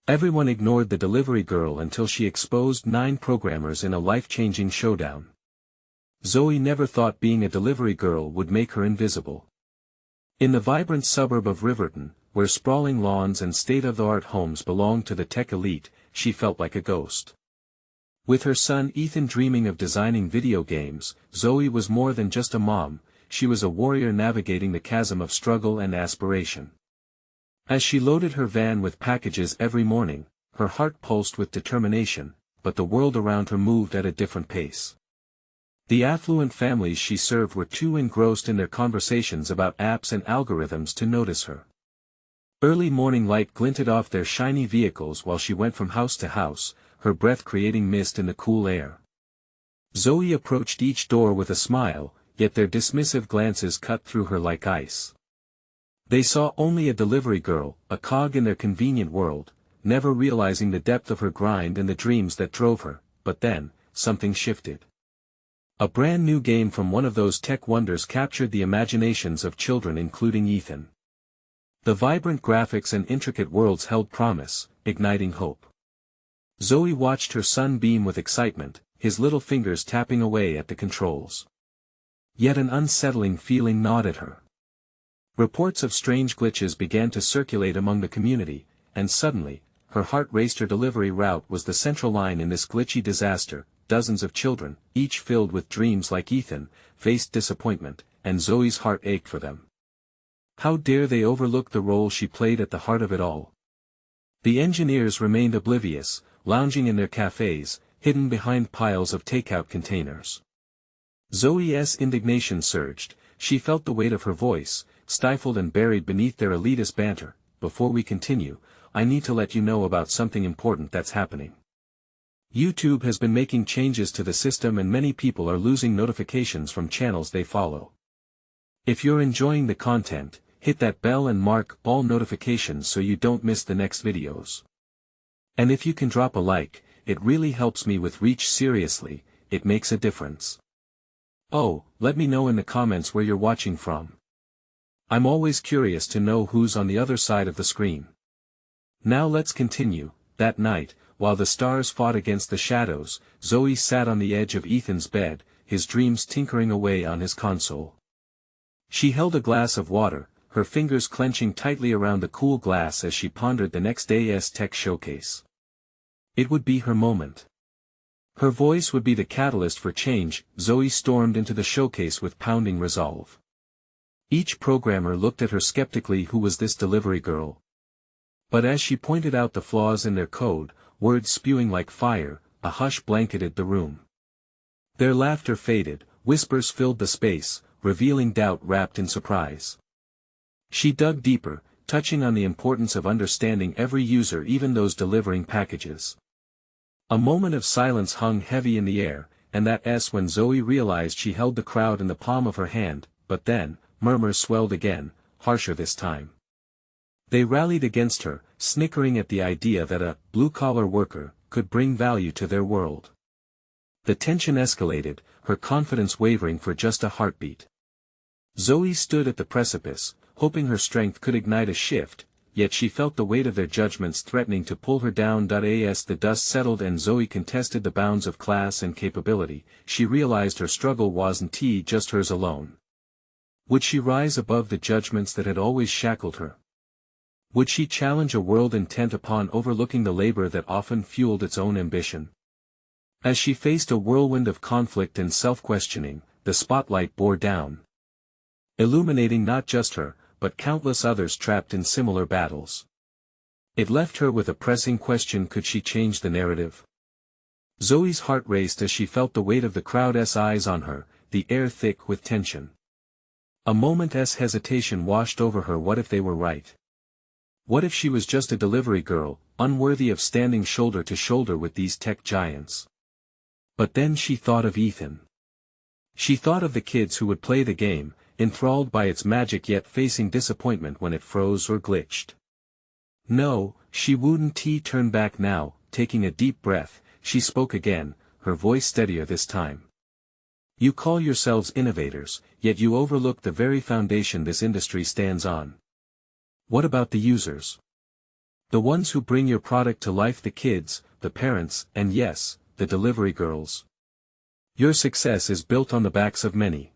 Everyone ignored the delivery girl until she exposed 9 programmers in a life-changing showdown. Zoe never thought being a delivery girl would make her invisible. In the vibrant suburb of Riverton, where sprawling lawns and state-of-the-art homes belonged to the tech elite, she felt like a ghost. With her son Ethan dreaming of designing video games, Zoe was more than just a mom, she was a warrior navigating the chasm of struggle and aspiration. As she loaded her van with packages every morning, her heart pulsed with determination, but the world around her moved at a different pace. The affluent families she served were too engrossed in their conversations about apps and algorithms to notice her. Early morning light glinted off their shiny vehicles while she went from house to house, her breath creating mist in the cool air. Zoe approached each door with a smile, yet their dismissive glances cut through her like ice. They saw only a delivery girl, a cog in their convenient world, never realizing the depth of her grind and the dreams that drove her, but then, something shifted. A brand new game from one of those tech wonders captured the imaginations of children including Ethan. The vibrant graphics and intricate worlds held promise, igniting hope. Zoe watched her son beam with excitement, his little fingers tapping away at the controls. Yet an unsettling feeling gnawed at her. Reports of strange glitches began to circulate among the community, and suddenly, her heart raced. Her delivery route was the central line in this glitchy disaster. Dozens of children, each filled with dreams like Ethan, faced disappointment, and Zoe's heart ached for them. How dare they overlook the role she played at the heart of it all? The engineers remained oblivious, lounging in their cafes, hidden behind piles of takeout containers. Zoe's indignation surged, she felt the weight of her voice, stifled and buried beneath their elitist banter. Before we continue, I need to let you know about something important that's happening. YouTube has been making changes to the system and many people are losing notifications from channels they follow. If you're enjoying the content, hit that bell and mark all notifications so you don't miss the next videos. And if you can drop a like, it really helps me with reach. Seriously, it makes a difference. Oh, let me know in the comments where you're watching from. I'm always curious to know who's on the other side of the screen. Now let's continue. That night, while the stars fought against the shadows, Zoe sat on the edge of Ethan's bed, his dreams tinkering away on his console. She held a glass of water, her fingers clenching tightly around the cool glass as she pondered the next day's tech showcase. It would be her moment. Her voice would be the catalyst for change. Zoe stormed into the showcase with pounding resolve. Each programmer looked at her skeptically. Who was this delivery girl? But as she pointed out the flaws in their code, words spewing like fire, a hush blanketed the room. Their laughter faded, whispers filled the space, revealing doubt wrapped in surprise. She dug deeper, touching on the importance of understanding every user, even those delivering packages. A moment of silence hung heavy in the air, and that's when Zoe realized she held the crowd in the palm of her hand. But then, murmurs swelled again, harsher this time. They rallied against her, snickering at the idea that a blue-collar worker could bring value to their world. The tension escalated, her confidence wavering for just a heartbeat. Zoe stood at the precipice, hoping her strength could ignite a shift, yet she felt the weight of their judgments threatening to pull her down. As the dust settled and Zoe contested the bounds of class and capability, she realized her struggle wasn't just hers alone. Would she rise above the judgments that had always shackled her? Would she challenge a world intent upon overlooking the labor that often fueled its own ambition? As she faced a whirlwind of conflict and self-questioning, the spotlight bore down, illuminating not just her, but countless others trapped in similar battles. It left her with a pressing question: could she change the narrative? Zoe's heart raced as she felt the weight of the crowd's eyes on her, the air thick with tension. A moment's hesitation washed over her. What if they were right? What if she was just a delivery girl, unworthy of standing shoulder to shoulder with these tech giants? But then she thought of Ethan. She thought of the kids who would play the game, enthralled by its magic yet facing disappointment when it froze or glitched. No, she wouldn't turn back now. Taking a deep breath, she spoke again, her voice steadier this time. You call yourselves innovators, yet you overlook the very foundation this industry stands on. What about the users? The ones who bring your product to life, the kids, the parents, and yes, the delivery girls. Your success is built on the backs of many.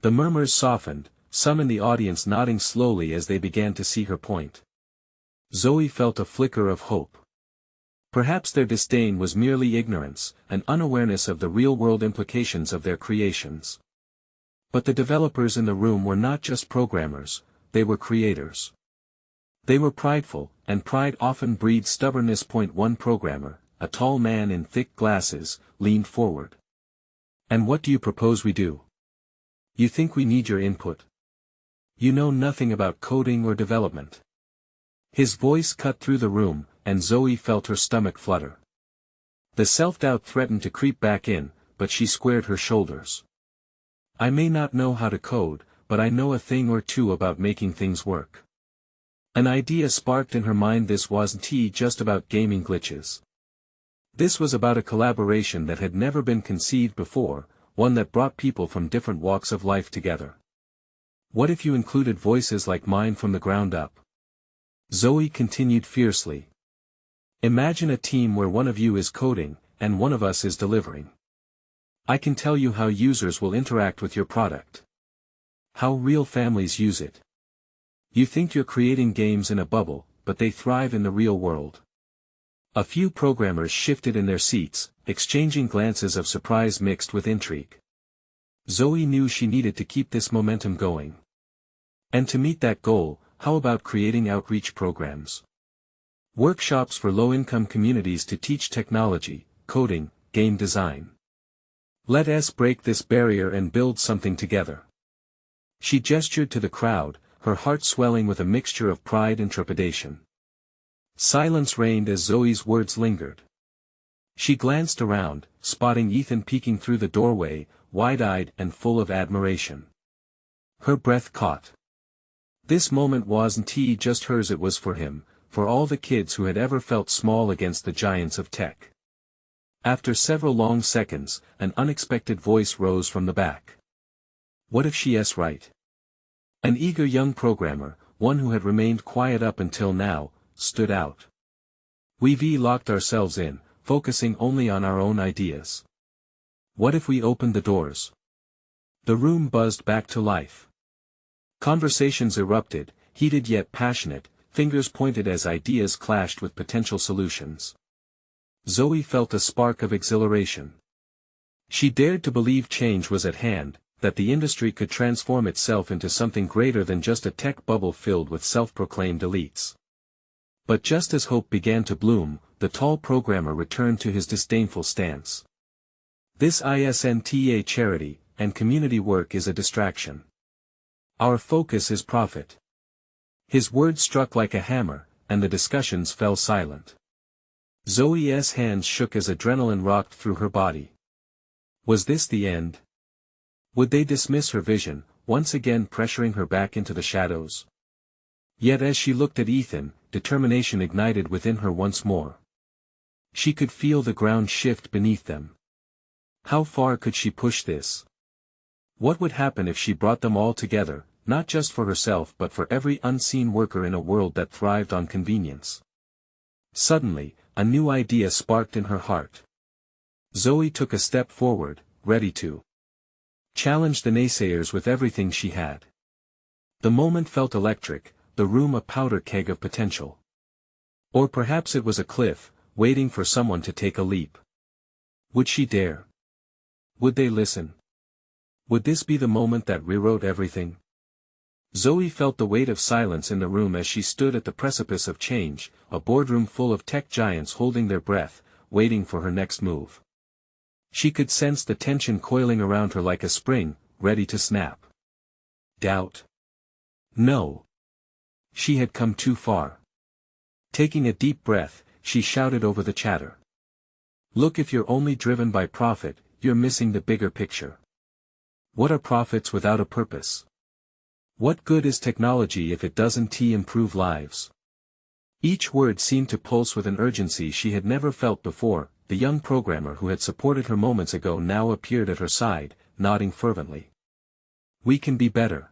The murmurs softened, some in the audience nodding slowly as they began to see her point. Zoe felt a flicker of hope. Perhaps their disdain was merely ignorance, an unawareness of the real-world implications of their creations. But the developers in the room were not just programmers, they were creators. They were prideful, and pride often breeds stubbornness. One programmer, a tall man in thick glasses, leaned forward. And what do you propose we do? You think we need your input? You know nothing about coding or development. His voice cut through the room, and Zoe felt her stomach flutter. The self-doubt threatened to creep back in, but she squared her shoulders. I may not know how to code, but I know a thing or two about making things work. An idea sparked in her mind. This wasn't just about gaming glitches. This was about a collaboration that had never been conceived before, one that brought people from different walks of life together. What if you included voices like mine from the ground up? Zoe continued fiercely. Imagine a team where one of you is coding, and one of us is delivering. I can tell you how users will interact with your product. How real families use it. You think you're creating games in a bubble, but they thrive in the real world. A few programmers shifted in their seats, exchanging glances of surprise mixed with intrigue. Zoe knew she needed to keep this momentum going. And to meet that goal, how about creating outreach programs? Workshops for low-income communities to teach technology, coding, game design. Let us break this barrier and build something together. She gestured to the crowd, her heart swelling with a mixture of pride and trepidation. Silence reigned as Zoe's words lingered. She glanced around, spotting Ethan peeking through the doorway, wide-eyed and full of admiration. Her breath caught. This moment wasn't just hers, it was for him, for all the kids who had ever felt small against the giants of tech. After several long seconds, an unexpected voice rose from the back. What if she's right? An eager young programmer, one who had remained quiet up until now, stood out. We've locked ourselves in, focusing only on our own ideas. What if we opened the doors? The room buzzed back to life. Conversations erupted, heated yet passionate, fingers pointed as ideas clashed with potential solutions. Zoe felt a spark of exhilaration. She dared to believe change was at hand, that the industry could transform itself into something greater than just a tech bubble filled with self-proclaimed elites. But just as hope began to bloom, the tall programmer returned to his disdainful stance. This isn't a charity, and community work is a distraction. Our focus is profit. His words struck like a hammer, and the discussions fell silent. Zoe's hands shook as adrenaline rocked through her body. Was this the end? Would they dismiss her vision, once again pressuring her back into the shadows? Yet as she looked at Ethan, determination ignited within her once more. She could feel the ground shift beneath them. How far could she push this? What would happen if she brought them all together, not just for herself but for every unseen worker in a world that thrived on convenience? Suddenly, a new idea sparked in her heart. Zoe took a step forward, ready to challenge the naysayers with everything she had. The moment felt electric, the room a powder keg of potential. Or perhaps it was a cliff, waiting for someone to take a leap. Would she dare? Would they listen? Would this be the moment that rewrote everything? Zoe felt the weight of silence in the room as she stood at the precipice of change, a boardroom full of tech giants holding their breath, waiting for her next move. She could sense the tension coiling around her like a spring, ready to snap. Doubt? No. She had come too far. Taking a deep breath, she shouted over the chatter. Look, if you're only driven by profit, you're missing the bigger picture. What are profits without a purpose? What good is technology if it doesn't improve lives? Each word seemed to pulse with an urgency she had never felt before. The young programmer who had supported her moments ago now appeared at her side, nodding fervently. We can be better.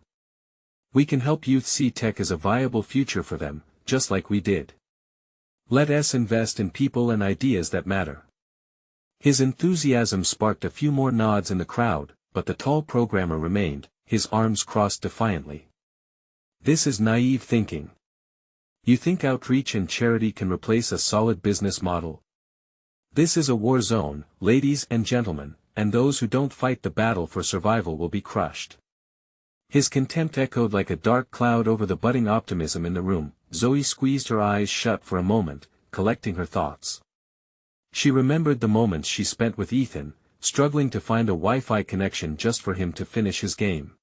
We can help youth see tech as a viable future for them, just like we did. Let us invest in people and ideas that matter. His enthusiasm sparked a few more nods in the crowd, but the tall programmer remained, his arms crossed defiantly. This is naive thinking. You think outreach and charity can replace a solid business model? This is a war zone, ladies and gentlemen, and those who don't fight the battle for survival will be crushed. His contempt echoed like a dark cloud over the budding optimism in the room. Zoe squeezed her eyes shut for a moment, collecting her thoughts. She remembered the moments she spent with Ethan, struggling to find a Wi-Fi connection just for him to finish his game.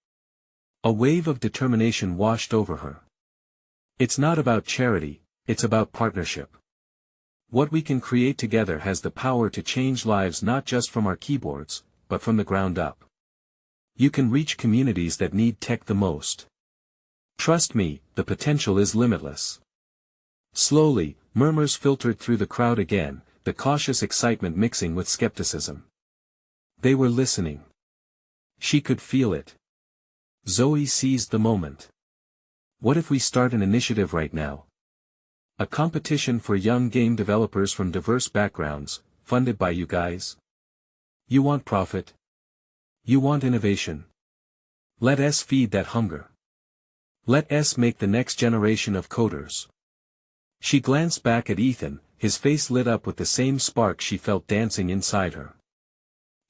A wave of determination washed over her. It's not about charity, it's about partnership. What we can create together has the power to change lives not just from our keyboards, but from the ground up. You can reach communities that need tech the most. Trust me, the potential is limitless. Slowly, murmurs filtered through the crowd again, the cautious excitement mixing with skepticism. They were listening. She could feel it. Zoe seized the moment. What if we start an initiative right now? A competition for young game developers from diverse backgrounds, funded by you guys? You want profit? You want innovation? Let us feed that hunger. Let us make the next generation of coders. She glanced back at Ethan, his face lit up with the same spark she felt dancing inside her.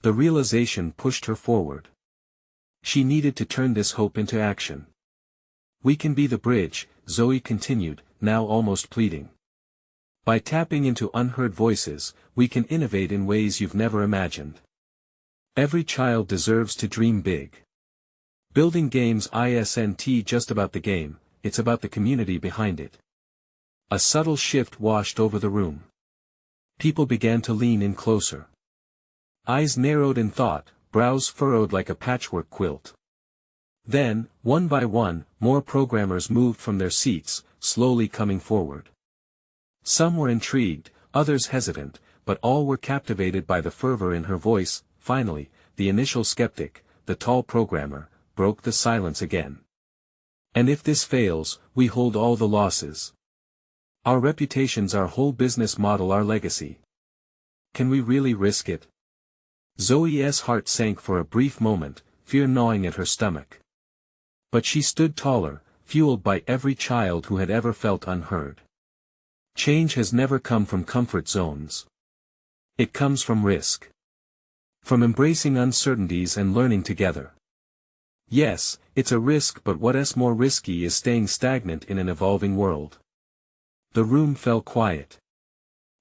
The realization pushed her forward. She needed to turn this hope into action. We can be the bridge, Zoe continued, now almost pleading. By tapping into unheard voices, we can innovate in ways you've never imagined. Every child deserves to dream big. Building games isn't just about the game, it's about the community behind it. A subtle shift washed over the room. People began to lean in closer. Eyes narrowed in thought, brows furrowed like a patchwork quilt. Then, one by one, more programmers moved from their seats, slowly coming forward. Some were intrigued, others hesitant, but all were captivated by the fervor in her voice. Finally, the initial skeptic, the tall programmer, broke the silence again. And if this fails, we hold all the losses. Our reputations, our whole business model, our legacy. Can we really risk it? Zoe's heart sank for a brief moment, fear gnawing at her stomach. But she stood taller, fueled by every child who had ever felt unheard. Change has never come from comfort zones. It comes from risk. From embracing uncertainties and learning together. Yes, it's a risk, but what's more risky is staying stagnant in an evolving world. The room fell quiet.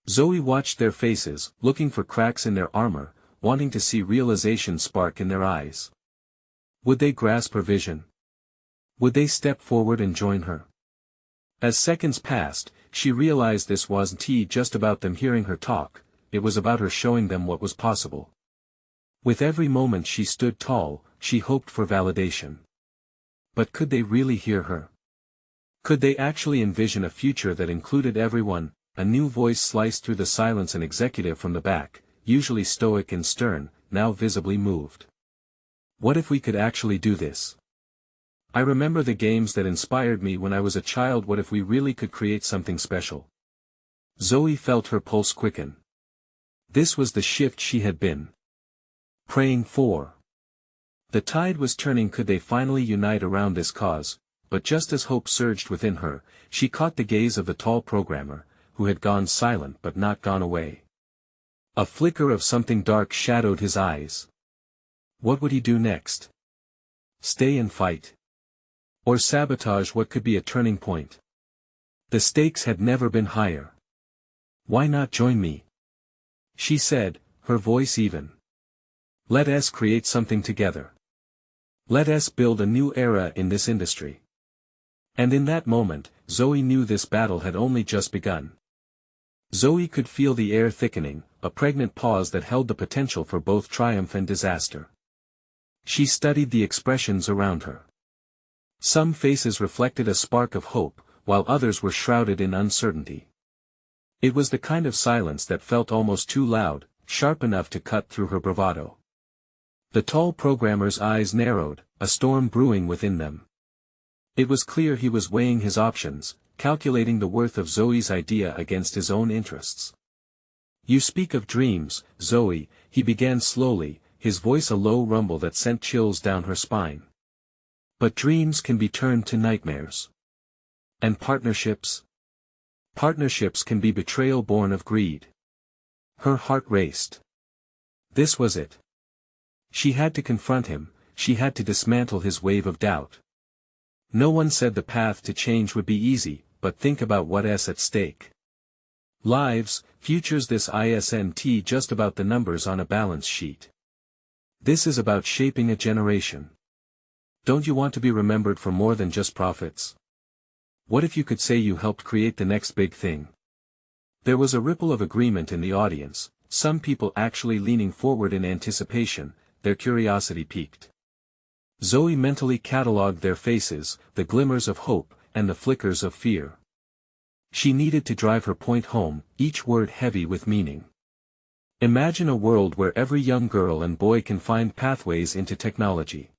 Zoe watched their faces, looking for cracks in their armor, wanting to see realization spark in their eyes. Would they grasp her vision? Would they step forward and join her? As seconds passed, she realized this wasn't just about them hearing her talk, it was about her showing them what was possible. With every moment she stood tall, she hoped for validation. But could they really hear her? Could they actually envision a future that included everyone? A new voice sliced through the silence, an executive from the back, usually stoic and stern, now visibly moved. What if we could actually do this? I remember the games that inspired me when I was a child. What if we really could create something special? Zoe felt her pulse quicken. This was the shift she had been praying for. The tide was turning. Could they finally unite around this cause? But just as hope surged within her, she caught the gaze of the tall programmer, who had gone silent but not gone away. A flicker of something dark shadowed his eyes. What would he do next? Stay and fight? Or sabotage what could be a turning point? The stakes had never been higher. Why not join me? She said, her voice even. Let us create something together. Let us build a new era in this industry. And in that moment, Zoe knew this battle had only just begun. Zoe could feel the air thickening, a pregnant pause that held the potential for both triumph and disaster. She studied the expressions around her. Some faces reflected a spark of hope, while others were shrouded in uncertainty. It was the kind of silence that felt almost too loud, sharp enough to cut through her bravado. The tall programmer's eyes narrowed, a storm brewing within them. It was clear he was weighing his options, calculating the worth of Zoe's idea against his own interests. "You speak of dreams, Zoe," he began slowly, his voice a low rumble that sent chills down her spine. "But dreams can be turned to nightmares. And partnerships? Partnerships can be betrayal born of greed." Her heart raced. This was it. She had to confront him, she had to dismantle his wave of doubt. No one said the path to change would be easy, but think about what's at stake. Lives, futures. This isn't just about the numbers on a balance sheet. This is about shaping a generation. Don't you want to be remembered for more than just profits? What if you could say you helped create the next big thing? There was a ripple of agreement in the audience, some people actually leaning forward in anticipation, their curiosity piqued. Zoe mentally catalogued their faces, the glimmers of hope, and the flickers of fear. She needed to drive her point home, each word heavy with meaning. Imagine a world where every young girl and boy can find pathways into technology.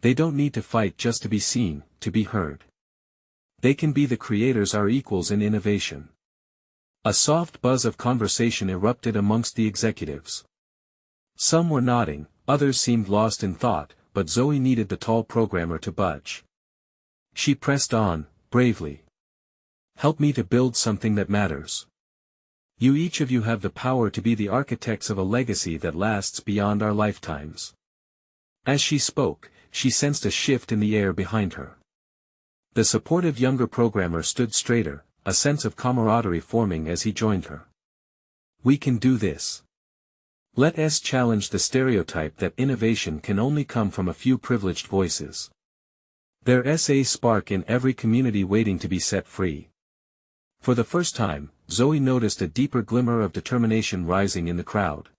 They don't need to fight just to be seen, to be heard. They can be the creators, our equals in innovation. A soft buzz of conversation erupted amongst the executives. Some were nodding, others seemed lost in thought, but Zoe needed the tall programmer to budge. She pressed on, bravely. "Help me to build something that matters. You, each of you, have the power to be the architects of a legacy that lasts beyond our lifetimes." As she spoke, she sensed a shift in the air behind her. The supportive younger programmer stood straighter, a sense of camaraderie forming as he joined her. "We can do this. Let's challenge the stereotype that innovation can only come from a few privileged voices. There's a spark in every community waiting to be set free." For the first time, Zoe noticed a deeper glimmer of determination rising in the crowd.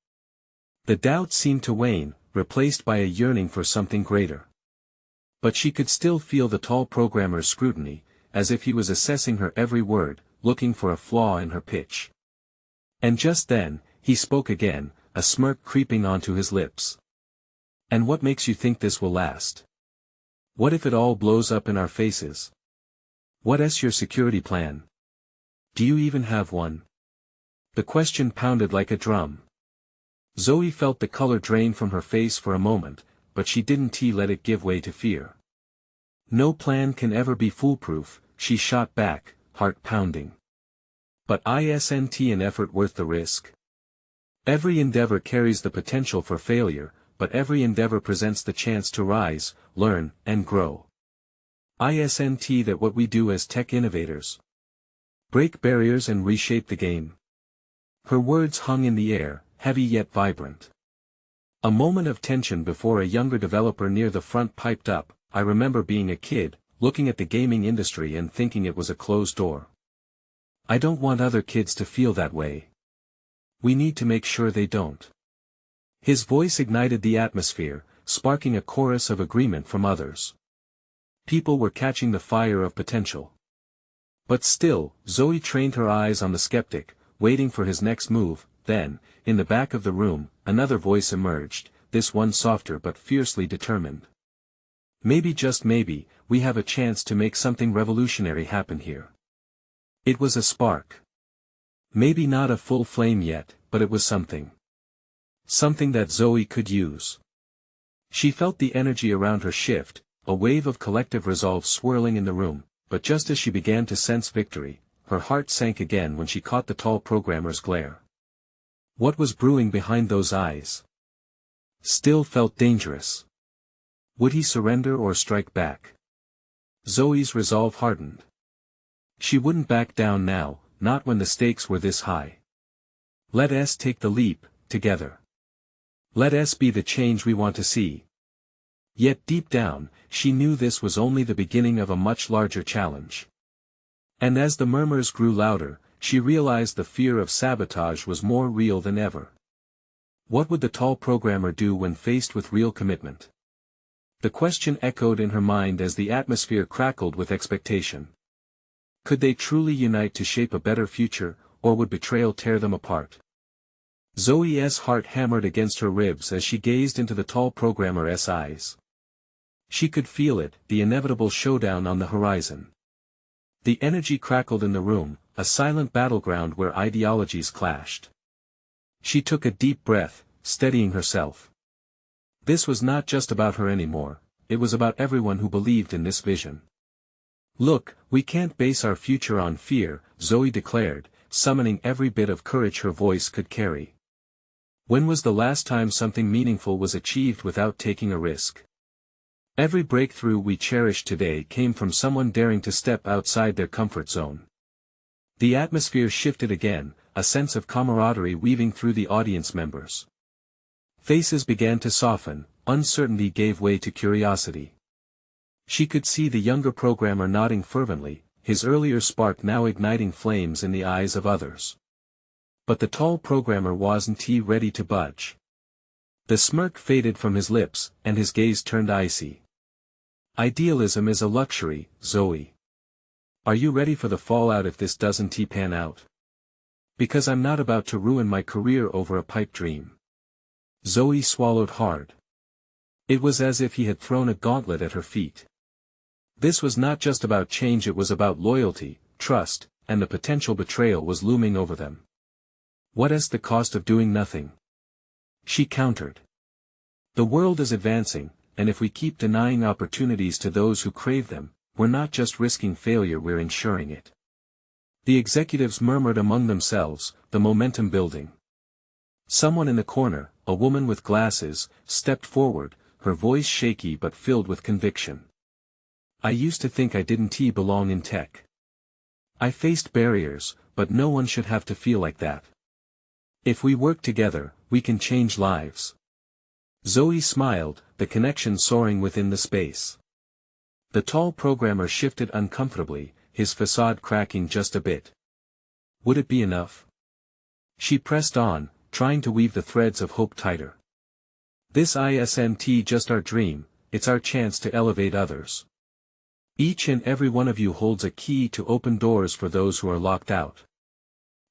The doubt seemed to wane, replaced by a yearning for something greater. But she could still feel the tall programmer's scrutiny, as if he was assessing her every word, looking for a flaw in her pitch. And just then, he spoke again, a smirk creeping onto his lips. "And what makes you think this will last? What if it all blows up in our faces? What's your security plan? Do you even have one?" The question pounded like a drum. Zoe felt the color drain from her face for a moment, but she didn't let it give way to fear. "No plan can ever be foolproof," she shot back, heart pounding. "But isn't an effort worth the risk? Every endeavor carries the potential for failure, but every endeavor presents the chance to rise, learn, and grow. Isn't that what we do as tech innovators? Break barriers and reshape the game." Her words hung in the air, heavy yet vibrant. A moment of tension before a younger developer near the front piped up, "I remember being a kid, looking at the gaming industry and thinking it was a closed door. I don't want other kids to feel that way. We need to make sure they don't." His voice ignited the atmosphere, sparking a chorus of agreement from others. People were catching the fire of potential. But still, Zoe trained her eyes on the skeptic, waiting for his next move. Then, in the back of the room, another voice emerged, this one softer but fiercely determined. "Maybe, just maybe, we have a chance to make something revolutionary happen here." It was a spark. Maybe not a full flame yet, but it was something. Something that Zoe could use. She felt the energy around her shift, a wave of collective resolve swirling in the room, but just as she began to sense victory, her heart sank again when she caught the tall programmer's glare. What was brewing behind those eyes? Still felt dangerous. Would he surrender or strike back? Zoe's resolve hardened. She wouldn't back down now, not when the stakes were this high. Let's take the leap, together. Let's be the change we want to see. Yet deep down, she knew this was only the beginning of a much larger challenge. And as the murmurs grew louder, she realized the fear of sabotage was more real than ever. What would the tall programmer do when faced with real commitment? The question echoed in her mind as the atmosphere crackled with expectation. Could they truly unite to shape a better future, or would betrayal tear them apart? Zoe's heart hammered against her ribs as she gazed into the tall programmer's eyes. She could feel it, the inevitable showdown on the horizon. The energy crackled in the room, a silent battleground where ideologies clashed. She took a deep breath, steadying herself. This was not just about her anymore, it was about everyone who believed in this vision. Look, we can't base our future on fear, Zoe declared, summoning every bit of courage her voice could carry. When was the last time something meaningful was achieved without taking a risk? Every breakthrough we cherish today came from someone daring to step outside their comfort zone. The atmosphere shifted again, a sense of camaraderie weaving through the audience members. Faces began to soften, uncertainty gave way to curiosity. She could see the younger programmer nodding fervently, his earlier spark now igniting flames in the eyes of others. But the tall programmer wasn't ready to budge. The smirk faded from his lips, and his gaze turned icy. Idealism is a luxury, Zoe. Are you ready for the fallout if this doesn't pan out? Because I'm not about to ruin my career over a pipe dream. Zoe swallowed hard. It was as if he had thrown a gauntlet at her feet. This was not just about change, it was about loyalty, trust, and the potential betrayal was looming over them. What is the cost of doing nothing? She countered. The world is advancing, and if we keep denying opportunities to those who crave them, we're not just risking failure, we're ensuring it. The executives murmured among themselves, the momentum building. Someone in the corner, a woman with glasses, stepped forward, her voice shaky but filled with conviction. I used to think I didn't belong in tech. I faced barriers, but no one should have to feel like that. If we work together, we can change lives. Zoe smiled, the connection soaring within the space. The tall programmer shifted uncomfortably, his facade cracking just a bit. Would it be enough? She pressed on, trying to weave the threads of hope tighter. This isn't just our dream, it's our chance to elevate others. Each and every one of you holds a key to open doors for those who are locked out.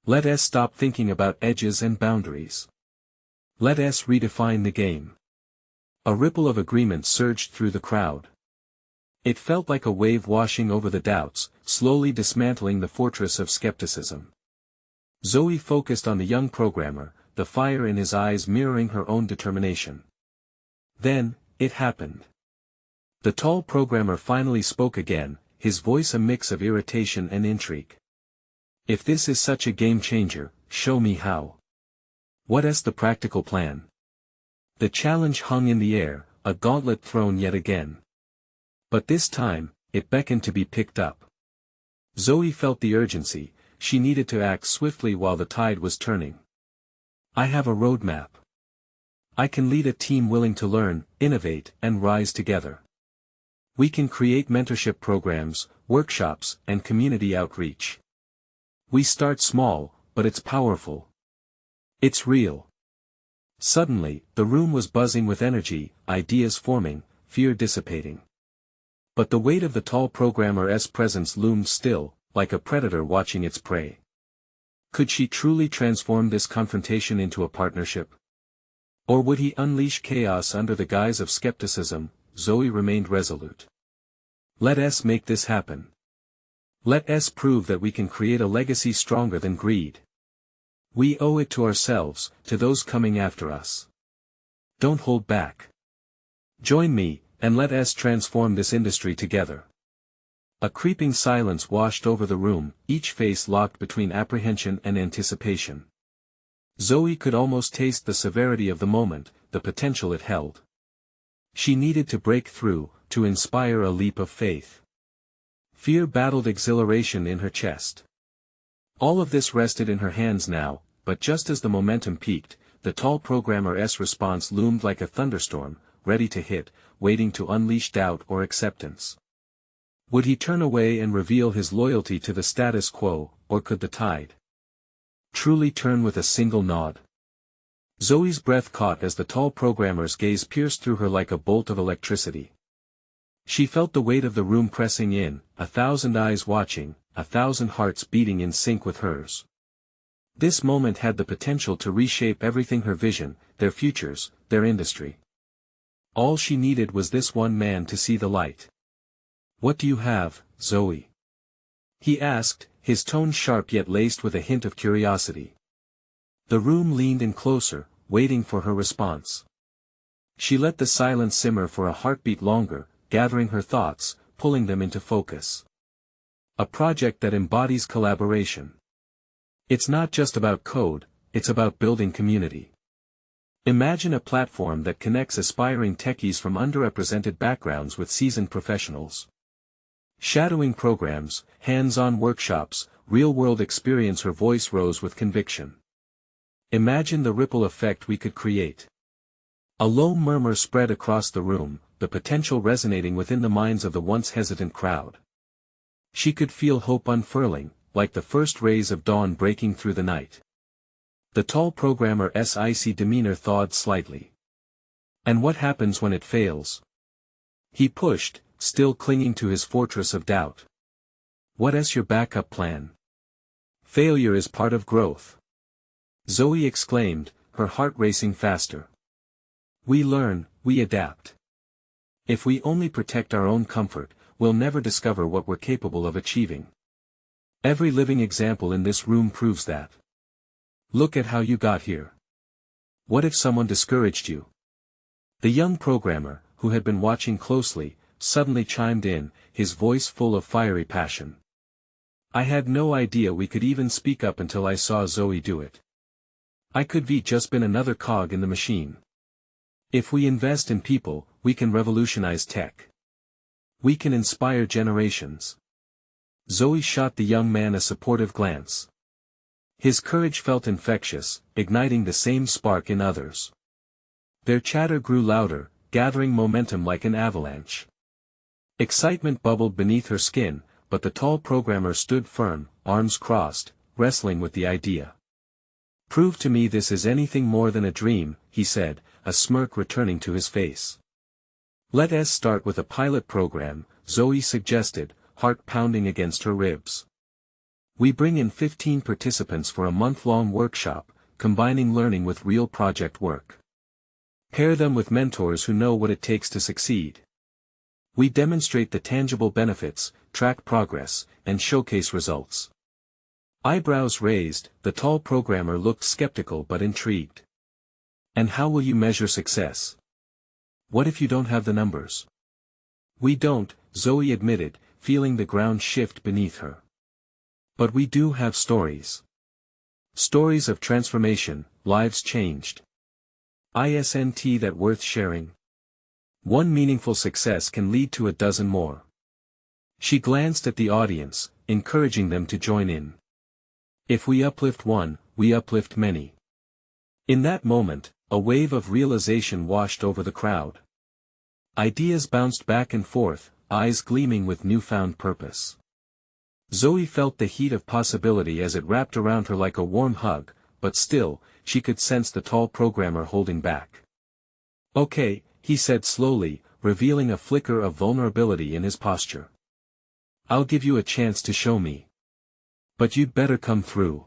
Let us stop thinking about edges and boundaries. Let us redefine the game. A ripple of agreement surged through the crowd. It felt like a wave washing over the doubts, slowly dismantling the fortress of skepticism. Zoe focused on the young programmer, the fire in his eyes mirroring her own determination. Then, it happened. The tall programmer finally spoke again, his voice a mix of irritation and intrigue. If this is such a game changer, show me how. What is the practical plan? The challenge hung in the air, a gauntlet thrown yet again. But this time, it beckoned to be picked up. Zoe felt the urgency, she needed to act swiftly while the tide was turning. I have a roadmap. I can lead a team willing to learn, innovate, and rise together. We can create mentorship programs, workshops, and community outreach. We start small, but it's powerful. It's real. Suddenly, the room was buzzing with energy, ideas forming, fear dissipating. But the weight of the tall programmer's presence loomed still, like a predator watching its prey. Could she truly transform this confrontation into a partnership? Or would he unleash chaos under the guise of skepticism? Zoe remained resolute. Let us make this happen. Let us prove that we can create a legacy stronger than greed. We owe it to ourselves, to those coming after us. Don't hold back. Join me, and let us transform this industry together. A creeping silence washed over the room, each face locked between apprehension and anticipation. Zoe could almost taste the severity of the moment, the potential it held. She needed to break through, to inspire a leap of faith. Fear battled exhilaration in her chest. All of this rested in her hands now, but just as the momentum peaked, the tall programmer's response loomed like a thunderstorm, ready to hit, waiting to unleash doubt or acceptance. Would he turn away and reveal his loyalty to the status quo, or could the tide truly turn with a single nod? Zoe's breath caught as the tall programmer's gaze pierced through her like a bolt of electricity. She felt the weight of the room pressing in, 1,000 eyes watching, 1,000 hearts beating in sync with hers. This moment had the potential to reshape everything: her vision, their futures, their industry. All she needed was this one man to see the light. What do you have, Zoe? he asked, his tone sharp yet laced with a hint of curiosity. The room leaned in closer, waiting for her response. She let the silence simmer for a heartbeat longer, gathering her thoughts, pulling them into focus. A project that embodies collaboration. It's not just about code, it's about building community. Imagine a platform that connects aspiring techies from underrepresented backgrounds with seasoned professionals. Shadowing programs, hands-on workshops, real-world experience. Her voice rose with conviction. Imagine the ripple effect we could create. A low murmur spread across the room, the potential resonating within the minds of the once hesitant crowd. She could feel hope unfurling, like the first rays of dawn breaking through the night. The tall programmer's icy demeanor thawed slightly. And what happens when it fails? He pushed, still clinging to his fortress of doubt. What's your backup plan? Failure is part of growth. Zoe exclaimed, her heart racing faster. We learn, we adapt. If we only protect our own comfort, we'll never discover what we're capable of achieving. Every living example in this room proves that. Look at how you got here. What if someone discouraged you? The young programmer, who had been watching closely, suddenly chimed in, his voice full of fiery passion. I had no idea we could even speak up until I saw Zoe do it. I could be just been another cog in the machine. If we invest in people, we can revolutionize tech. We can inspire generations. Zoe shot the young man a supportive glance. His courage felt infectious, igniting the same spark in others. Their chatter grew louder, gathering momentum like an avalanche. Excitement bubbled beneath her skin, but the tall programmer stood firm, arms crossed, wrestling with the idea. Prove to me this is anything more than a dream, he said, a smirk returning to his face. Let's start with a pilot program, Zoe suggested, heart pounding against her ribs. We bring in 15 participants for a month-long workshop, combining learning with real project work. Pair them with mentors who know what it takes to succeed. We demonstrate the tangible benefits, track progress, and showcase results. Eyebrows raised, the tall programmer looked skeptical but intrigued. And how will you measure success? What if you don't have the numbers? We don't, Zoe admitted, feeling the ground shift beneath her. But we do have stories. Stories of transformation, lives changed. Isn't that worth sharing? One meaningful success can lead to a dozen more. She glanced at the audience, encouraging them to join in. If we uplift one, we uplift many. In that moment, a wave of realization washed over the crowd. Ideas bounced back and forth, eyes gleaming with newfound purpose. Zoe felt the heat of possibility as it wrapped around her like a warm hug, but still, she could sense the tall programmer holding back. Okay, he said slowly, revealing a flicker of vulnerability in his posture. I'll give you a chance to show me. But you'd better come through.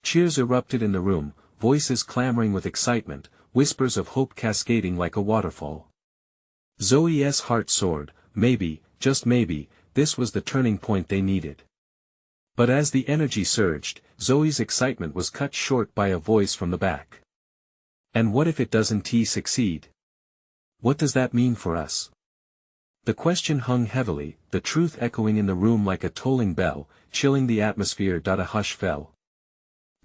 Cheers erupted in the room, voices clamoring with excitement, whispers of hope cascading like a waterfall. Zoe's heart soared, maybe, just maybe, this was the turning point they needed. But as the energy surged, Zoe's excitement was cut short by a voice from the back. And what if it doesn't succeed? What does that mean for us? The question hung heavily, the truth echoing in the room like a tolling bell, chilling the atmosphere. A hush fell.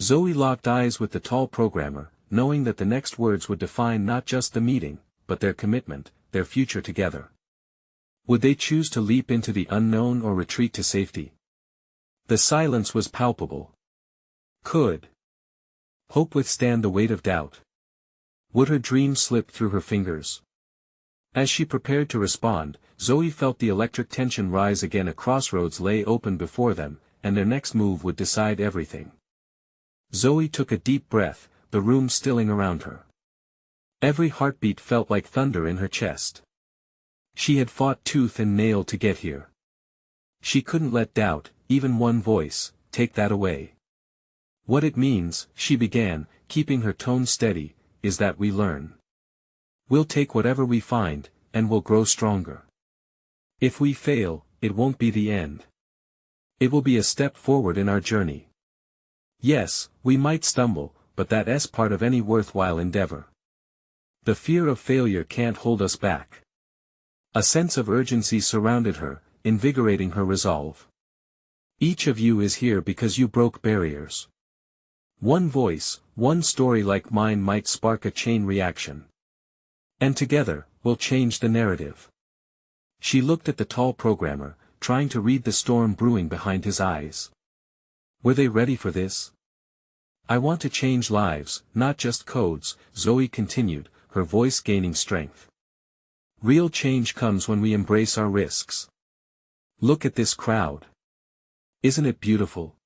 Zoe locked eyes with the tall programmer, knowing that the next words would define not just the meeting, but their commitment, their future together. Would they choose to leap into the unknown or retreat to safety? The silence was palpable. Could hope withstand the weight of doubt? Would her dream slip through her fingers? As she prepared to respond, Zoe felt the electric tension rise again. A crossroads lay open before them, and their next move would decide everything. Zoe took a deep breath, the room stilling around her. Every heartbeat felt like thunder in her chest. She had fought tooth and nail to get here. She couldn't let doubt, even one voice, take that away. What it means, she began, keeping her tone steady, is that we learn. We'll take whatever we find, and we'll grow stronger. If we fail, it won't be the end. It will be a step forward in our journey. Yes, we might stumble, but that's part of any worthwhile endeavor. The fear of failure can't hold us back. A sense of urgency surrounded her, invigorating her resolve. Each of you is here because you broke barriers. One voice, one story like mine might spark a chain reaction. And together, we'll change the narrative. She looked at the tall programmer, trying to read the storm brewing behind his eyes. Were they ready for this? I want to change lives, not just codes, Zoe continued, her voice gaining strength. Real change comes when we embrace our risks. Look at this crowd. Isn't it beautiful?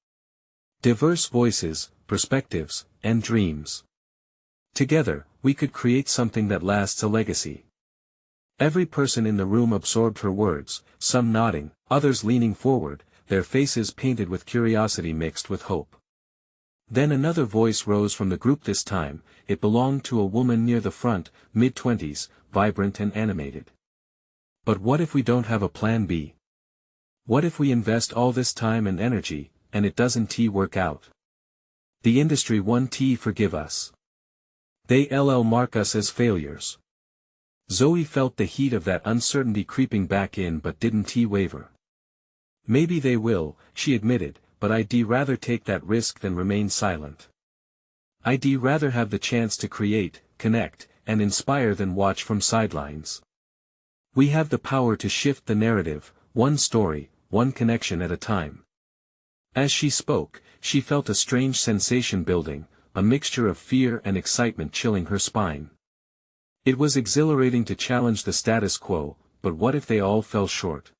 Diverse voices, perspectives, and dreams. Together, we could create something that lasts a legacy. Every person in the room absorbed her words, some nodding, others leaning forward, their faces painted with curiosity mixed with hope. Then another voice rose from the group. This time, it belonged to a woman near the front, mid-20s, vibrant and animated. But what if we don't have a plan B? What if we invest all this time and energy, and it doesn't work out? The industry won't forgive us. They'll mark us as failures. Zoe felt the heat of that uncertainty creeping back in but didn't waver. Maybe they will, she admitted, but I'd rather take that risk than remain silent. I'd rather have the chance to create, connect, and inspire than watch from sidelines. We have the power to shift the narrative, one story, one connection at a time. As she spoke, she felt a strange sensation building, a mixture of fear and excitement chilling her spine. It was exhilarating to challenge the status quo, but what if they all fell short?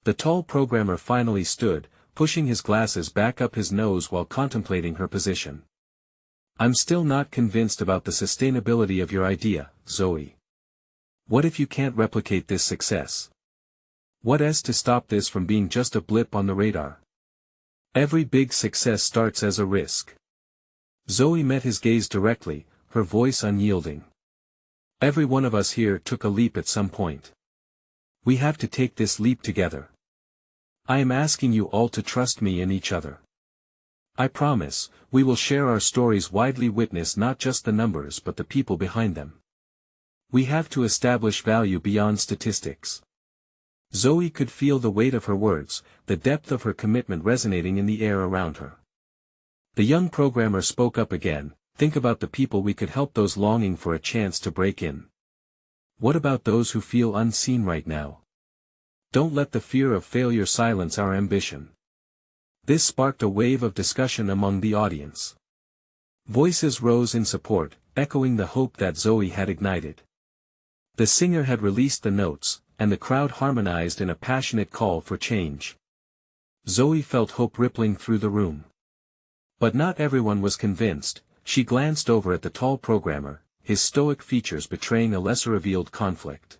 The tall programmer finally stood, pushing his glasses back up his nose while contemplating her position. I'm still not convinced about the sustainability of your idea, Zoe. What if you can't replicate this success? What has to stop this from being just a blip on the radar? Every big success starts as a risk. Zoe met his gaze directly, her voice unyielding. Every one of us here took a leap at some point. We have to take this leap together. I am asking you all to trust me and each other. I promise, we will share our stories widely, witness not just the numbers but the people behind them. We have to establish value beyond statistics. Zoe could feel the weight of her words, the depth of her commitment resonating in the air around her. The young programmer spoke up again. Think about the people we could help, those longing for a chance to break in. What about those who feel unseen right now? Don't let the fear of failure silence our ambition. This sparked a wave of discussion among the audience. Voices rose in support, echoing the hope that Zoe had ignited. The singer had released the notes, and the crowd harmonized in a passionate call for change. Zoe felt hope rippling through the room. But not everyone was convinced. She glanced over at the tall programmer, his stoic features betraying a lesser-revealed conflict.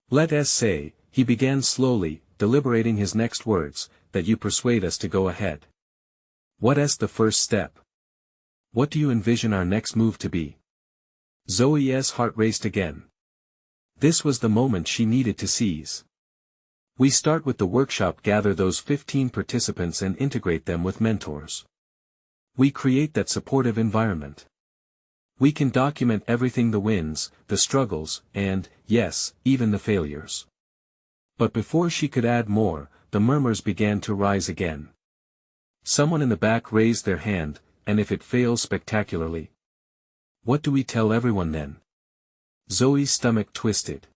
Let us say, he began slowly, deliberating his next words, that you persuade us to go ahead. What is the first step? What do you envision our next move to be? Zoe's heart raced again. This was the moment she needed to seize. We start with the workshop, gather those 15 participants and integrate them with mentors. We create that supportive environment. We can document everything, the wins, the struggles, and, yes, even the failures. But before she could add more, the murmurs began to rise again. Someone in the back raised their hand, and if it fails spectacularly? What do we tell everyone then? Zoe's stomach twisted.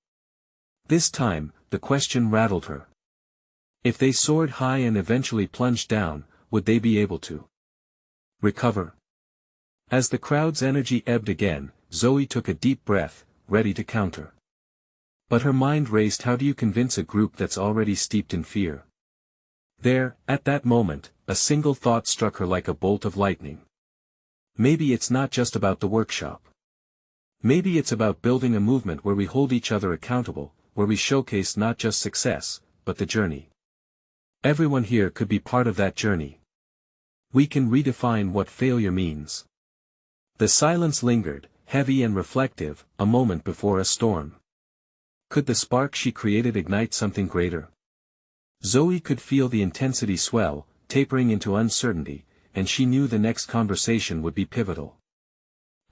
This time, the question rattled her. If they soared high and eventually plunged down, would they be able to recover? As the crowd's energy ebbed again, Zoe took a deep breath, ready to counter. But her mind raced. How do you convince a group that's already steeped in fear? There, at that moment, a single thought struck her like a bolt of lightning. Maybe it's not just about the workshop. Maybe it's about building a movement where we hold each other accountable, where we showcase not just success, but the journey. Everyone here could be part of that journey. We can redefine what failure means. The silence lingered, heavy and reflective, a moment before a storm. Could the spark she created ignite something greater? Zoe could feel the intensity swell, tapering into uncertainty, and she knew the next conversation would be pivotal.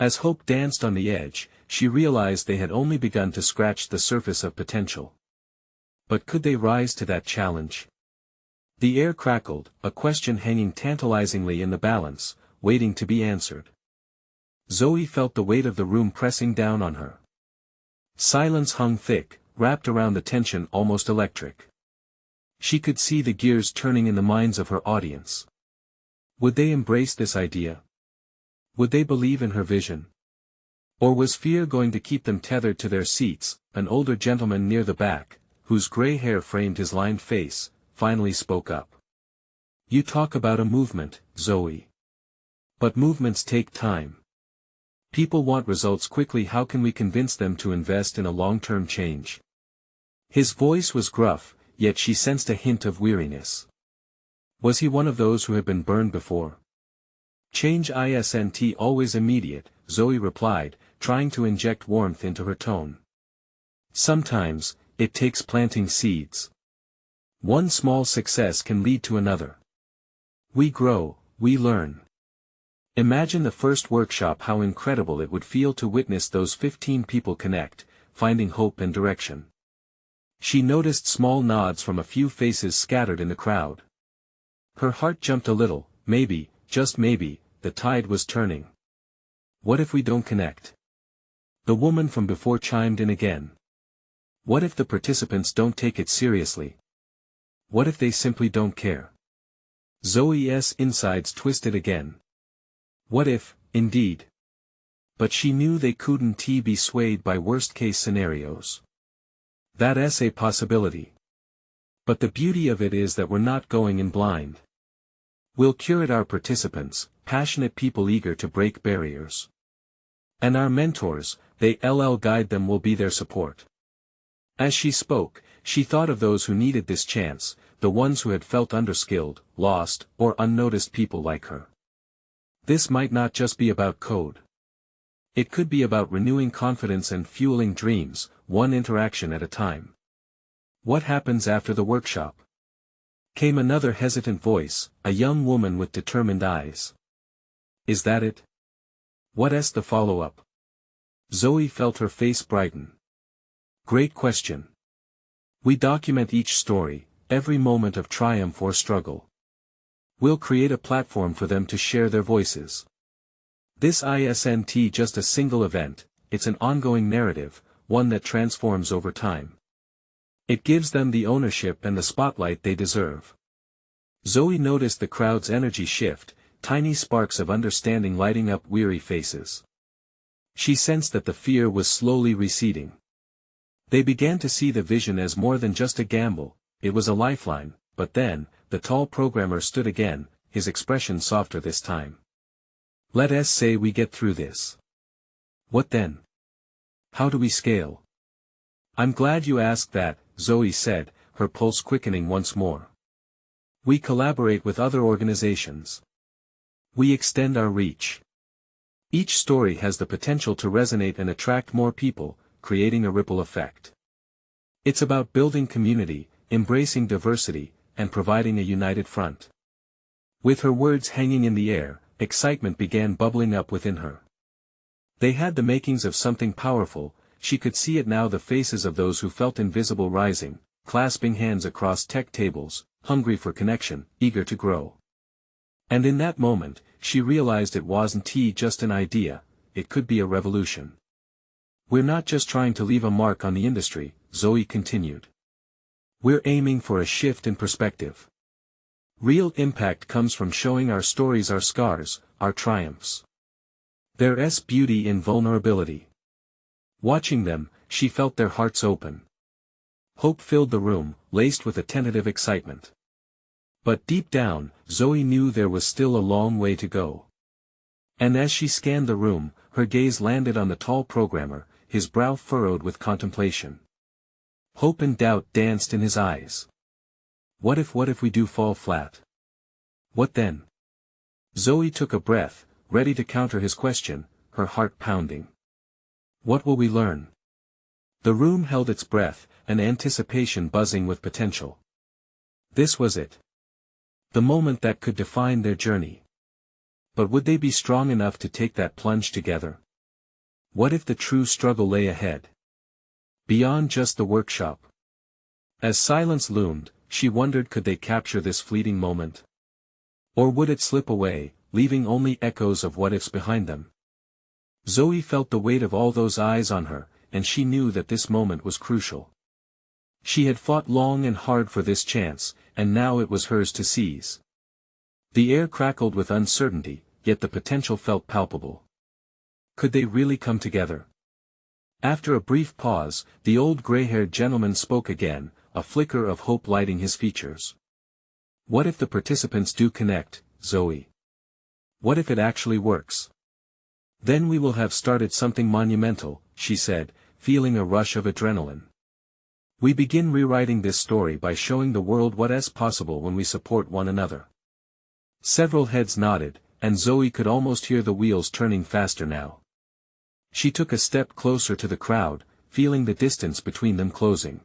As hope danced on the edge, she realized they had only begun to scratch the surface of potential. But could they rise to that challenge? The air crackled, a question hanging tantalizingly in the balance, waiting to be answered. Zoe felt the weight of the room pressing down on her. Silence hung thick, wrapped around the tension almost electric. She could see the gears turning in the minds of her audience. Would they embrace this idea? Would they believe in her vision? Or was fear going to keep them tethered to their seats? An older gentleman near the back, whose gray hair framed his lined face, finally spoke up. "You talk about a movement, Zoe. But movements take time. People want results quickly. How can we convince them to invest in a long-term change?" His voice was gruff, yet she sensed a hint of weariness. Was he one of those who had been burned before? "Change isn't always immediate," Zoe replied, trying to inject warmth into her tone. "Sometimes, it takes planting seeds. One small success can lead to another. We grow, we learn. Imagine the first workshop, how incredible it would feel to witness those 15 people connect, finding hope and direction." She noticed small nods from a few faces scattered in the crowd. Her heart jumped a little. Maybe, just maybe, the tide was turning. What if we don't connect? The woman from before chimed in again. What if the participants don't take it seriously? What if they simply don't care? Zoe's insides twisted again. What if, indeed? But she knew they couldn't be swayed by worst-case scenarios. That's a possibility. But the beauty of it is that we're not going in blind. We'll curate our participants, passionate people eager to break barriers. And our mentors, they'll guide them, will be their support. As she spoke, she thought of those who needed this chance, the ones who had felt underskilled, lost, or unnoticed, people like her. This might not just be about code. It could be about renewing confidence and fueling dreams, one interaction at a time. "What happens after the workshop?" came another hesitant voice, a young woman with determined eyes. "Is that it? What's the follow-up?" Zoe felt her face brighten. "Great question. We document each story, every moment of triumph or struggle. We'll create a platform for them to share their voices. This isn't just a single event, it's an ongoing narrative, one that transforms over time. It gives them the ownership and the spotlight they deserve." Zoe noticed the crowd's energy shift, tiny sparks of understanding lighting up weary faces. She sensed that the fear was slowly receding. They began to see the vision as more than just a gamble, it was a lifeline. But then, the tall programmer stood again, his expression softer this time. "Let's say we get through this. What then? How do we scale?" "I'm glad you asked that," Zoe said, her pulse quickening once more. "We collaborate with other organizations. We extend our reach. Each story has the potential to resonate and attract more people, creating a ripple effect. It's about building community, embracing diversity, and providing a united front." With her words hanging in the air, excitement began bubbling up within her. They had the makings of something powerful. She could see it now, the faces of those who felt invisible rising, clasping hands across tech tables, hungry for connection, eager to grow. And in that moment, she realized it wasn't just an idea, it could be a revolution. "We're not just trying to leave a mark on the industry," Zoe continued. "We're aiming for a shift in perspective. Real impact comes from showing our stories, our scars, our triumphs. There's beauty in vulnerability." Watching them, she felt their hearts open. Hope filled the room, laced with a tentative excitement. But deep down, Zoe knew there was still a long way to go. And as she scanned the room, her gaze landed on the tall programmer, his brow furrowed with contemplation. Hope and doubt danced in his eyes. What if we do fall flat? What then? Zoe took a breath, ready to counter his question, her heart pounding. What will we learn? The room held its breath, an anticipation buzzing with potential. This was it. The moment that could define their journey. But would they be strong enough to take that plunge together? What if the true struggle lay ahead? Beyond just the workshop. As silence loomed, she wondered, could they capture this fleeting moment? Or would it slip away, leaving only echoes of what-ifs behind them? Zoe felt the weight of all those eyes on her, and she knew that this moment was crucial. She had fought long and hard for this chance, and now it was hers to seize. The air crackled with uncertainty, yet the potential felt palpable. Could they really come together? After a brief pause, the old gray-haired gentleman spoke again, a flicker of hope lighting his features. What if the participants do connect, Zoe? What if it actually works? Then we will have started something monumental, she said, feeling a rush of adrenaline. We begin rewriting this story by showing the world what is possible when we support one another. Several heads nodded, and Zoe could almost hear the wheels turning faster now. She took a step closer to the crowd, feeling the distance between them closing.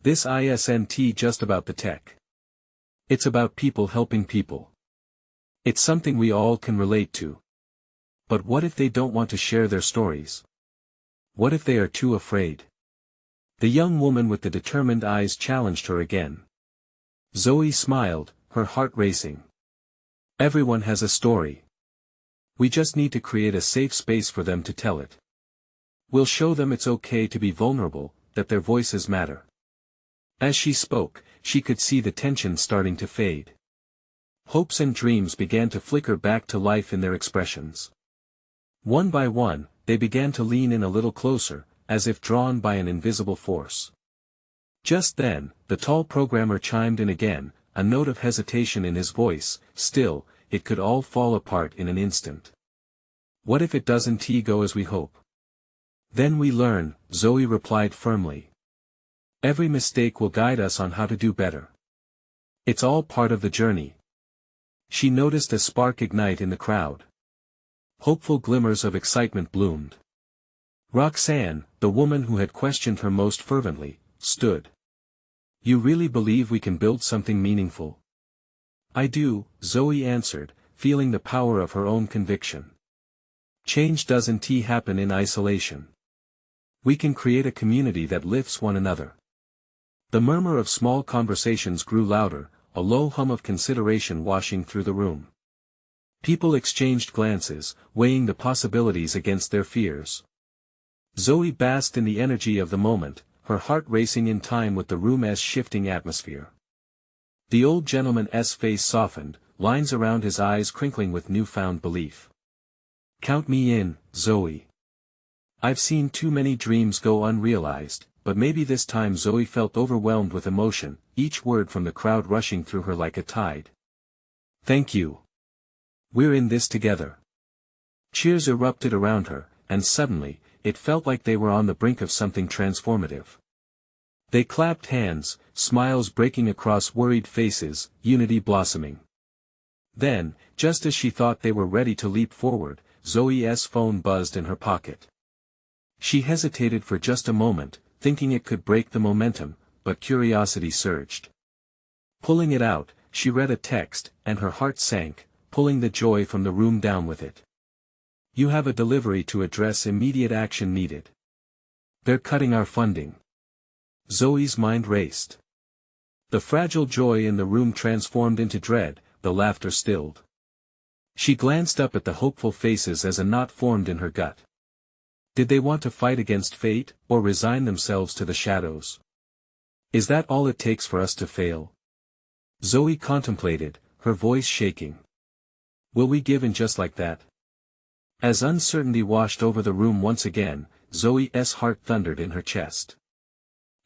This isn't just about the tech. It's about people helping people. It's something we all can relate to. But what if they don't want to share their stories? What if they are too afraid? The young woman with the determined eyes challenged her again. Zoe smiled, her heart racing. Everyone has a story. We just need to create a safe space for them to tell it. We'll show them it's okay to be vulnerable, that their voices matter. As she spoke, she could see the tension starting to fade. Hopes and dreams began to flicker back to life in their expressions. One by one, they began to lean in a little closer, as if drawn by an invisible force. Just then, the tall programmer chimed in again, a note of hesitation in his voice. Still, it could all fall apart in an instant. What if it doesn't go as we hope? Then we learn, Zoe replied firmly. Every mistake will guide us on how to do better. It's all part of the journey. She noticed a spark ignite in the crowd. Hopeful glimmers of excitement bloomed. Roxanne, the woman who had questioned her most fervently, stood. You really believe we can build something meaningful? I do, Zoe answered, feeling the power of her own conviction. Change doesn't happen in isolation. We can create a community that lifts one another. The murmur of small conversations grew louder, a low hum of consideration washing through the room. People exchanged glances, weighing the possibilities against their fears. Zoe basked in the energy of the moment, her heart racing in time with the room's shifting atmosphere. The old gentleman's face softened, lines around his eyes crinkling with newfound belief. Count me in, Zoe. I've seen too many dreams go unrealized, but maybe this time. Zoe felt overwhelmed with emotion, each word from the crowd rushing through her like a tide. Thank you. We're in this together. Cheers erupted around her, and suddenly, it felt like they were on the brink of something transformative. They clapped hands, smiles breaking across worried faces, unity blossoming. Then, just as she thought they were ready to leap forward, Zoe's phone buzzed in her pocket. She hesitated for just a moment, thinking it could break the momentum, but curiosity surged. Pulling it out, she read a text, and her heart sank, pulling the joy from the room down with it. You have a delivery to address, immediate action needed. They're cutting our funding. Zoe's mind raced. The fragile joy in the room transformed into dread, the laughter stilled. She glanced up at the hopeful faces as a knot formed in her gut. Did they want to fight against fate, or resign themselves to the shadows? Is that all it takes for us to fail? Zoe contemplated, her voice shaking. Will we give in just like that? As uncertainty washed over the room once again, Zoe's heart thundered in her chest.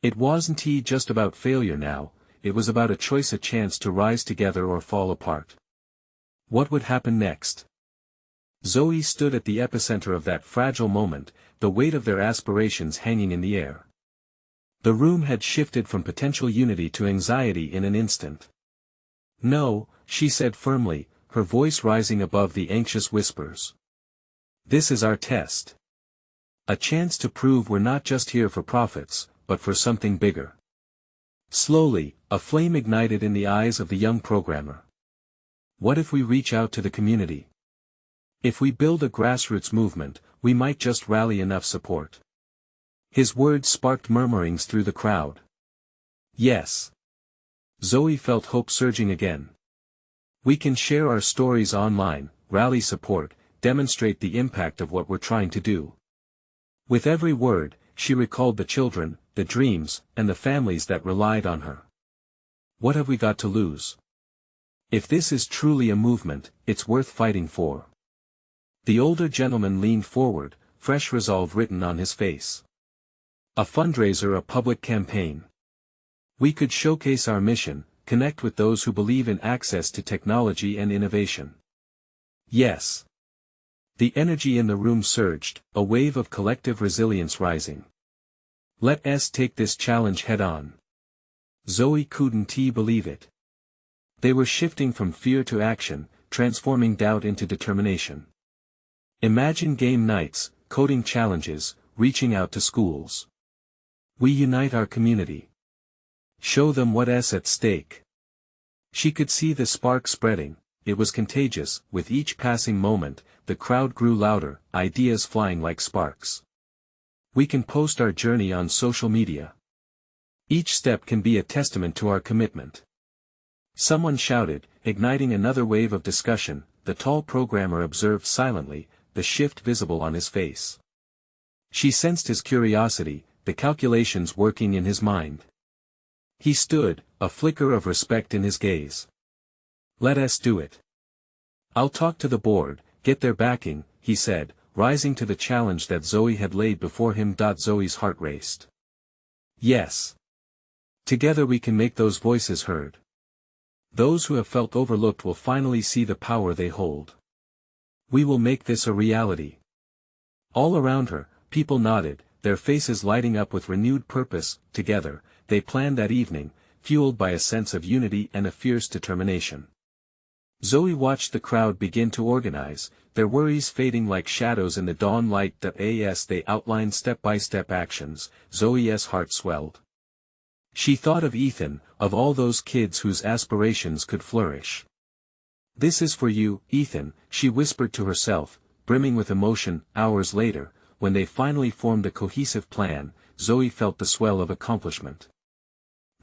It wasn't just about failure now, it was about a choice, a chance to rise together or fall apart. What would happen next? Zoe stood at the epicenter of that fragile moment, the weight of their aspirations hanging in the air. The room had shifted from potential unity to anxiety in an instant. No, she said firmly, her voice rising above the anxious whispers. This is our test. A chance to prove we're not just here for profits, but for something bigger. Slowly, A flame ignited in the eyes of the young programmer. What if we reach out to the community? If we build a grassroots movement, we might just rally enough support. His words sparked murmurings through the crowd. Yes. Zoe felt hope surging again. We can share our stories online, rally support, demonstrate the impact of what we're trying to do. With every word, she recalled the children, the dreams, and the families that relied on her. What have we got to lose? If this is truly a movement, it's worth fighting for. The older gentleman leaned forward, fresh resolve written on his face. A fundraiser, a public campaign. We could showcase our mission, connect with those who believe in access to technology and innovation. Yes. The energy in the room surged, a wave of collective resilience rising. Let us take this challenge head on. Zoe couldn't believe it. They were shifting from fear to action, transforming doubt into determination. Imagine game nights, coding challenges, reaching out to schools. We unite our community. Show them what's at stake. She could see the spark spreading. It was contagious. With each passing moment, the crowd grew louder, ideas flying like sparks. We can post our journey on social media. Each step can be a testament to our commitment. Someone shouted, igniting another wave of discussion. The tall programmer observed silently, the shift visible on his face. She sensed his curiosity, the calculations working in his mind. He stood, a flicker of respect in his gaze. Let us do it. I'll talk to the board, get their backing, he said, rising to the challenge that Zoe had laid before him. Zoe's heart raced. Yes. Together we can make those voices heard. Those who have felt overlooked will finally see the power they hold. We will make this a reality. All around her, people nodded, their faces lighting up with renewed purpose. Together, they planned that evening, fueled by a sense of unity and a fierce determination. Zoe watched the crowd begin to organize, their worries fading like shadows in the dawn light. As they outlined step-by-step actions, Zoe's heart swelled. She thought of Ethan, of all those kids whose aspirations could flourish. This is for you, Ethan, she whispered to herself, brimming with emotion. Hours later, when they finally formed a cohesive plan, Zoe felt the swell of accomplishment.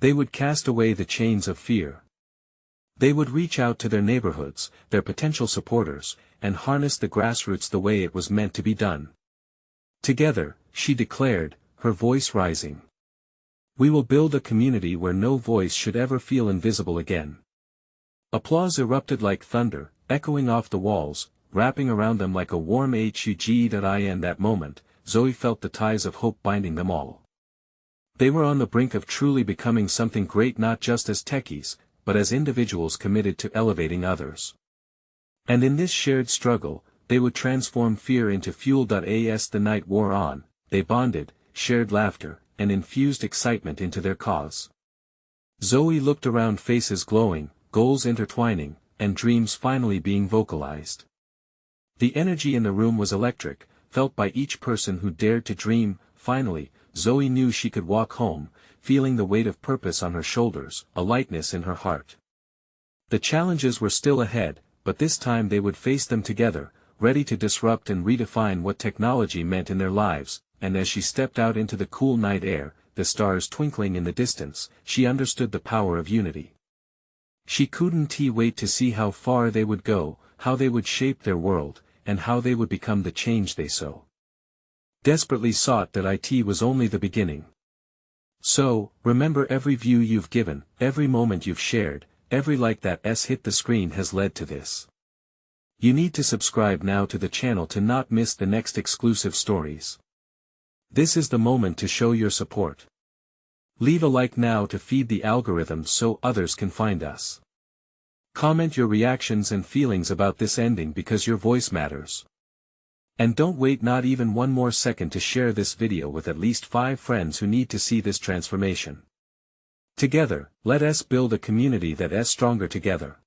They would cast away the chains of fear. They would reach out to their neighborhoods, their potential supporters, and harness the grassroots the way it was meant to be done. Together, she declared, her voice rising. We will build a community where no voice should ever feel invisible again. Applause erupted like thunder, echoing off the walls, wrapping around them like a warm hug. In that moment, Zoe felt the ties of hope binding them all. They were on the brink of truly becoming something great, not just as techies, but as individuals committed to elevating others. And in this shared struggle, they would transform fear into fuel. As the night wore on, they bonded, shared laughter, and infused excitement into their cause. Zoe looked around, faces glowing, goals intertwining, and dreams finally being vocalized. The energy in the room was electric, felt by each person who dared to dream. Finally, Zoe knew she could walk home, feeling the weight of purpose on her shoulders, a lightness in her heart. The challenges were still ahead, but this time they would face them together, ready to disrupt and redefine what technology meant in their lives. And as she stepped out into the cool night air, the stars twinkling in the distance, she understood the power of unity. She couldn't wait to see how far they would go, how they would shape their world, and how they would become the change they so desperately sought. It was only the beginning. So, remember, every view you've given, every moment you've shared, every like that's hit the screen has led to this. You need to subscribe now to the channel to not miss the next exclusive stories. This is the moment to show your support. Leave a like now to feed the algorithm so others can find us. Comment your reactions and feelings about this ending, because your voice matters. And don't wait not even one more second to share this video with at least 5 friends who need to see this transformation. Together, let us build a community that is stronger together.